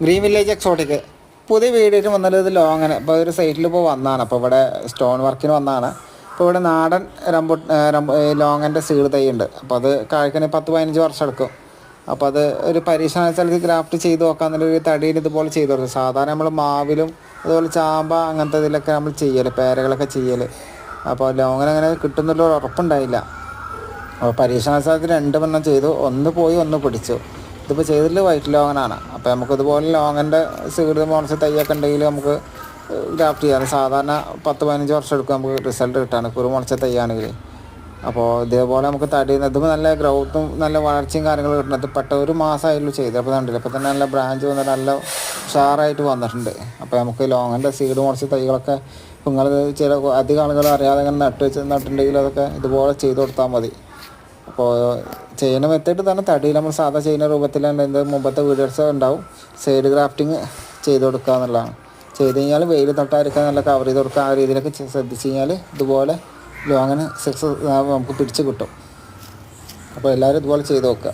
Green village exotic പുതിയ വീഡിയോയിൽ വന്നത് ഇത് ലോങ്ങന്. ഇപ്പോൾ ഒരു സൈറ്റിൽ ഇപ്പോൾ വന്നതാണ്. അപ്പോൾ ഇവിടെ സ്റ്റോൺ വർക്കിന് വന്നതാണ്. ഇപ്പോൾ ഇവിടെ നാടൻ ലോങ്ങൻ്റെ സീഡ് തൈ ഉണ്ട്. അപ്പോൾ അത് കായ്ക്കണ 10-15 വർഷം എടുക്കും. അപ്പോൾ അത് ഒരു പരീക്ഷണ സ്ഥലത്ത് ഗ്രാഫ്റ്റ് ചെയ്ത് നോക്കാമെന്നുള്ളൊരു തടിയിൽ ഇതുപോലെ ചെയ്ത് കൊടുക്കും. സാധാരണ നമ്മൾ മാവിലും അതുപോലെ ചാമ്പ അങ്ങനത്തെ ഇതിലൊക്കെ നമ്മൾ ചെയ്യൽ, പേരകളൊക്കെ ചെയ്യൽ. അപ്പോൾ ലോങ്ങൻ അങ്ങനെ കിട്ടുന്നുള്ള ഉറപ്പുണ്ടായില്ല. അപ്പോൾ പരീക്ഷണാടിസ്ഥാനത്തിൽ 2 എണ്ണം ചെയ്തു. ഒന്ന് പോയി ഒന്ന് പിടിച്ചു. ഇതിപ്പോൾ ചെയ്തിട്ടുള്ള വൈറ്റ് ലോങ്ങനാണ്. അപ്പോൾ നമുക്കിതുപോലെ ലോങ്ങൻ്റെ സീഡ് മുളച്ച തൈയൊക്കെ ഉണ്ടെങ്കിൽ നമുക്ക് ഗ്രാഫ്റ്റ് ചെയ്യാം. സാധാരണ 10-15 വർഷം എടുക്കും നമുക്ക് റിസൾട്ട് കിട്ടാണ് കുരു മുളച്ച തൈയാണെങ്കിൽ. അപ്പോൾ ഇതേപോലെ നമുക്ക് തടി ഇതുമ്പോൾ നല്ല ഗ്രോത്തും നല്ല വളർച്ചയും കാര്യങ്ങളും കിട്ടുന്നത്. പെട്ട ഒരു മാസമായിട്ടുള്ളൂ ചെയ്ത്. അപ്പോൾ കണ്ടില്ല, ഇപ്പോൾ തന്നെ നല്ല ബ്രാഞ്ച് വന്നിട്ട് നല്ല ഉഷാറായിട്ട് വന്നിട്ടുണ്ട്. അപ്പോൾ നമുക്ക് ലോങ്ങൻ്റെ സീഡ് മുളച്ച തൈകളൊക്കെ നിങ്ങൾ ചില അധികം ആളുകൾ അറിയാതെ ഇങ്ങനെ നട്ടുണ്ടെങ്കിൽ അതൊക്കെ ഇതുപോലെ ചെയ്ത് കൊടുത്താൽ മതി. അപ്പോൾ ചെയ്യുന്ന മെത്തേഡ് തന്നെ തടിയിൽ നമ്മൾ സാധാ ചെയ്യുന്ന രൂപത്തിലാണ് മുമ്പത്തെ വീഡിയോസ് ഉണ്ടാവും. സൈഡ് ഗ്രാഫ്റ്റിങ് ചെയ്ത് കൊടുക്കുക എന്നുള്ളതാണ്. ചെയ്ത് കഴിഞ്ഞാൽ വെയിൽ തൊട്ടായിരിക്കാൻ നല്ല കവർ ചെയ്ത് കൊടുക്കുക. ആ രീതിയിലൊക്കെ ശ്രദ്ധിച്ച് കഴിഞ്ഞാൽ ഇതുപോലെ ലോങ്ങിന് സക്സസ് നമുക്ക് പിടിച്ച് കിട്ടും. അപ്പോൾ എല്ലാവരും ഇതുപോലെ ചെയ്ത് നോക്കുക.